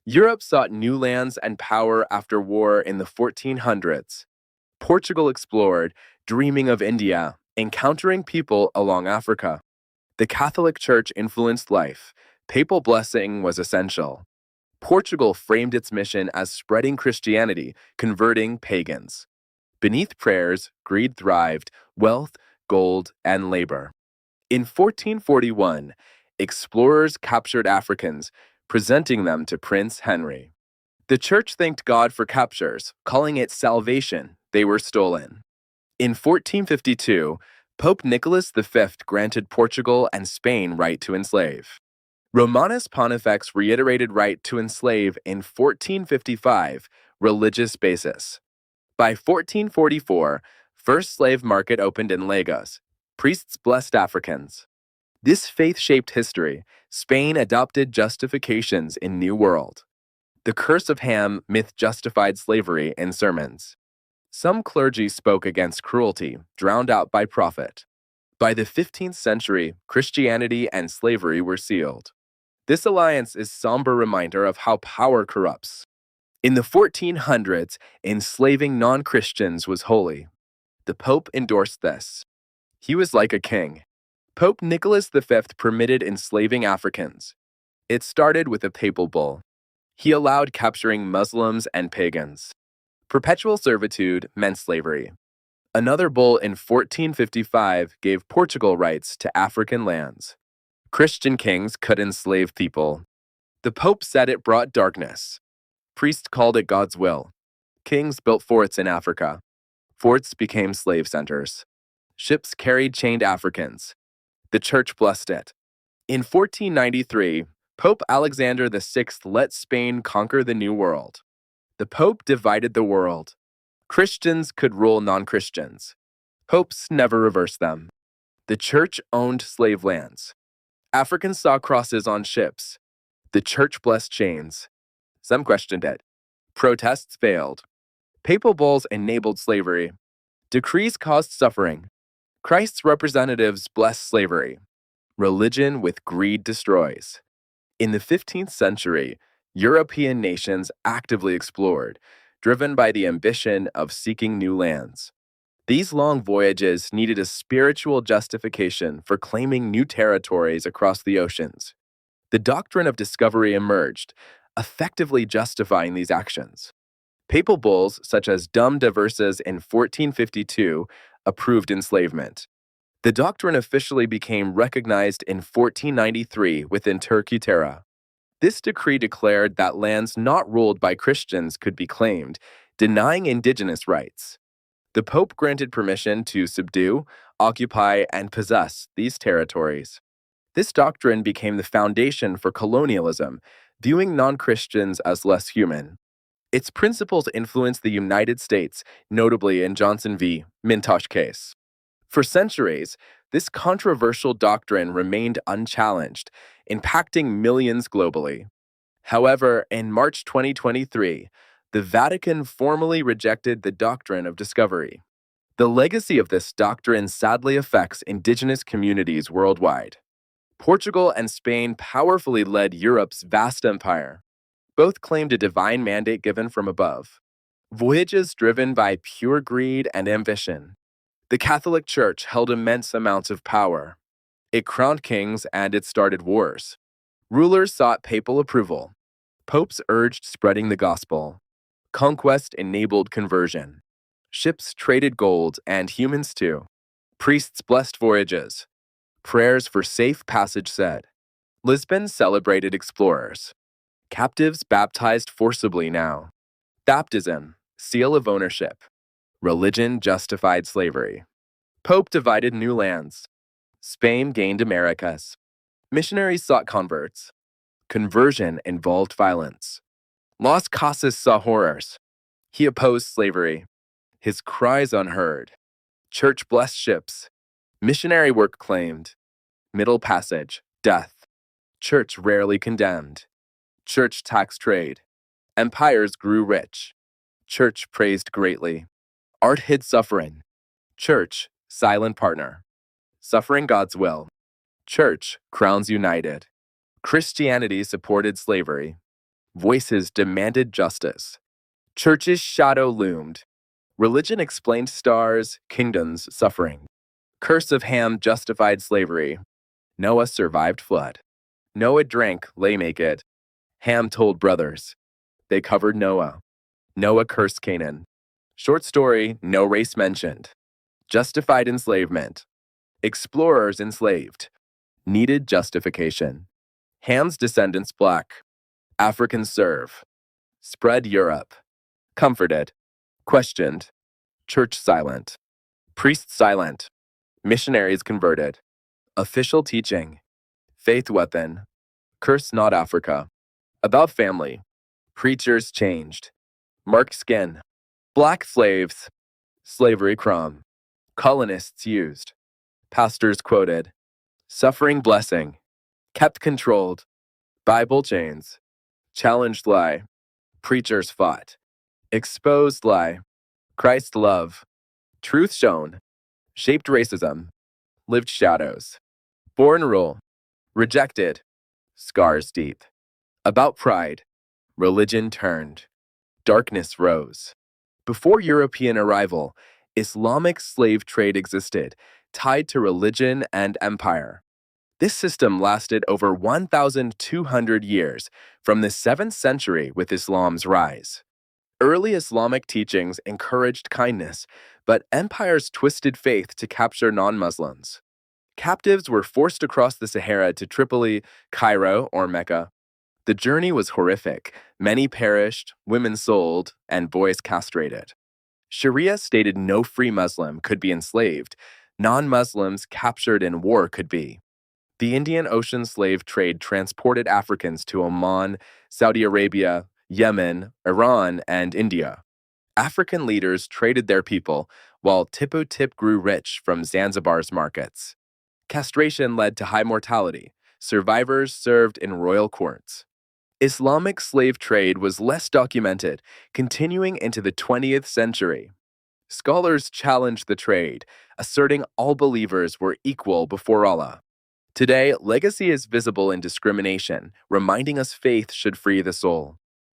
Europe sought new lands and power after war in the 1400s. Portugal explored, dreaming of India, encountering people along Africa. The Catholic Church influenced life. Papal blessing was essential. Portugal framed its mission as spreading Christianity, converting pagans. Beneath prayers, greed thrived, wealth, gold, and labor. In 1441, explorers captured Africans, presenting them to Prince Henry. The church thanked God for captures, calling it salvation. They were stolen. In 1452, Pope Nicholas V granted Portugal and Spain right to enslave. Romanus Pontifex reiterated right to enslave in 1455, religious basis. By 1444, first slave market opened in Lagos. Priests blessed Africans. This faith-shaped history, Spain adopted justifications in New World. The curse of Ham myth justified slavery in sermons. Some clergy spoke against cruelty, drowned out by profit. By the 15th century, Christianity and slavery were sealed. This alliance is a somber reminder of how power corrupts. In the 1400s, enslaving non-Christians was holy. The Pope endorsed this. He was like a king. Pope Nicholas V permitted enslaving Africans. It started with a papal bull. He allowed capturing Muslims and pagans. Perpetual servitude meant slavery. Another bull in 1455 gave Portugal rights to African lands. Christian kings could enslave people. The Pope said it brought darkness. Priests called it God's will. Kings built forts in Africa. Forts became slave centers. Ships carried chained Africans. The church blessed it. In 1493, Pope Alexander VI let Spain conquer the New World. The Pope divided the world. Christians could rule non-Christians. Popes never reversed them. The church owned slave lands. Africans saw crosses on ships. The church blessed chains. Some questioned it. Protests failed. Papal bulls enabled slavery. Decrees caused suffering. Christ's representatives blessed slavery. Religion with greed destroys. In the 15th century, European nations actively explored, driven by the ambition of seeking new lands. These long voyages needed a spiritual justification for claiming new territories across the oceans. The doctrine of discovery emerged, effectively justifying these actions. Papal bulls, such as Dum Diversas in 1452, approved enslavement. The doctrine officially became recognized in 1493 within Turkey Terra. This decree declared that lands not ruled by Christians could be claimed, denying indigenous rights. The Pope granted permission to subdue, occupy, and possess these territories. This doctrine became the foundation for colonialism, viewing non-Christians as less human. Its principles influenced the United States, notably in Johnson v. Mintosh case. For centuries, this controversial doctrine remained unchallenged, impacting millions globally. However, in March 2023, the Vatican formally rejected the doctrine of discovery. The legacy of this doctrine sadly affects indigenous communities worldwide. Portugal and Spain powerfully led Europe's vast empire. Both claimed a divine mandate given from above. Voyages driven by pure greed and ambition. The Catholic Church held immense amounts of power. It crowned kings and it started wars. Rulers sought papal approval. Popes urged spreading the gospel. Conquest enabled conversion. Ships traded gold and humans too. Priests blessed voyages. Prayers for safe passage said. Lisbon celebrated explorers. Captives baptized forcibly now. Baptism, seal of ownership. Religion justified slavery. Pope divided new lands. Spain gained Americas. Missionaries sought converts. Conversion involved violence. Las Casas saw horrors. He opposed slavery. His cries unheard. Church blessed ships. Missionary work claimed. Middle Passage, death. Church rarely condemned. Church taxed trade. Empires grew rich. Church praised greatly. Art hid suffering. Church, silent partner. Suffering God's will. Church, crowns united. Christianity supported slavery. Voices demanded justice. Church's shadow loomed. Religion explained stars, kingdoms suffering. Curse of Ham justified slavery. Noah survived flood. Noah drank, lay make it. Ham told brothers. They covered Noah. Noah cursed Canaan. Short story, no race mentioned. Justified enslavement. Explorers enslaved. Needed justification. Ham's descendants black. Africans serve. Spread Europe. Comforted. Questioned. Church silent. Priest silent. Missionaries converted. Official teaching. Faith weapon. Curse not Africa. About family. Preachers changed. Marked skin. Black slaves. Slavery crumb. Colonists used. Pastors quoted. Suffering blessing. Kept controlled. Bible chains. Challenged lie. Preachers fought. Exposed lie. Christ love. Truth shown. Shaped racism. Lived shadows. Born rule. Rejected. Scars deep. About pride. Religion turned. Darkness rose. Before European arrival, Islamic slave trade existed, tied to religion and empire. This system lasted over 1,200 years, from the 7th century with Islam's rise. Early Islamic teachings encouraged kindness, but empires twisted faith to capture non-Muslims. Captives were forced across the Sahara to Tripoli, Cairo, or Mecca. The journey was horrific. Many perished, women sold, and boys castrated. Sharia stated no free Muslim could be enslaved. Non-Muslims captured in war could be. The Indian Ocean slave trade transported Africans to Oman, Saudi Arabia, Yemen, Iran, and India. African leaders traded their people, while Timbuktu grew rich from Zanzibar's markets. Castration led to high mortality. Survivors served in royal courts. Islamic slave trade was less documented, continuing into the 20th century. Scholars challenged the trade, asserting all believers were equal before Allah. Today, legacy is visible in discrimination, reminding us faith should free the soul.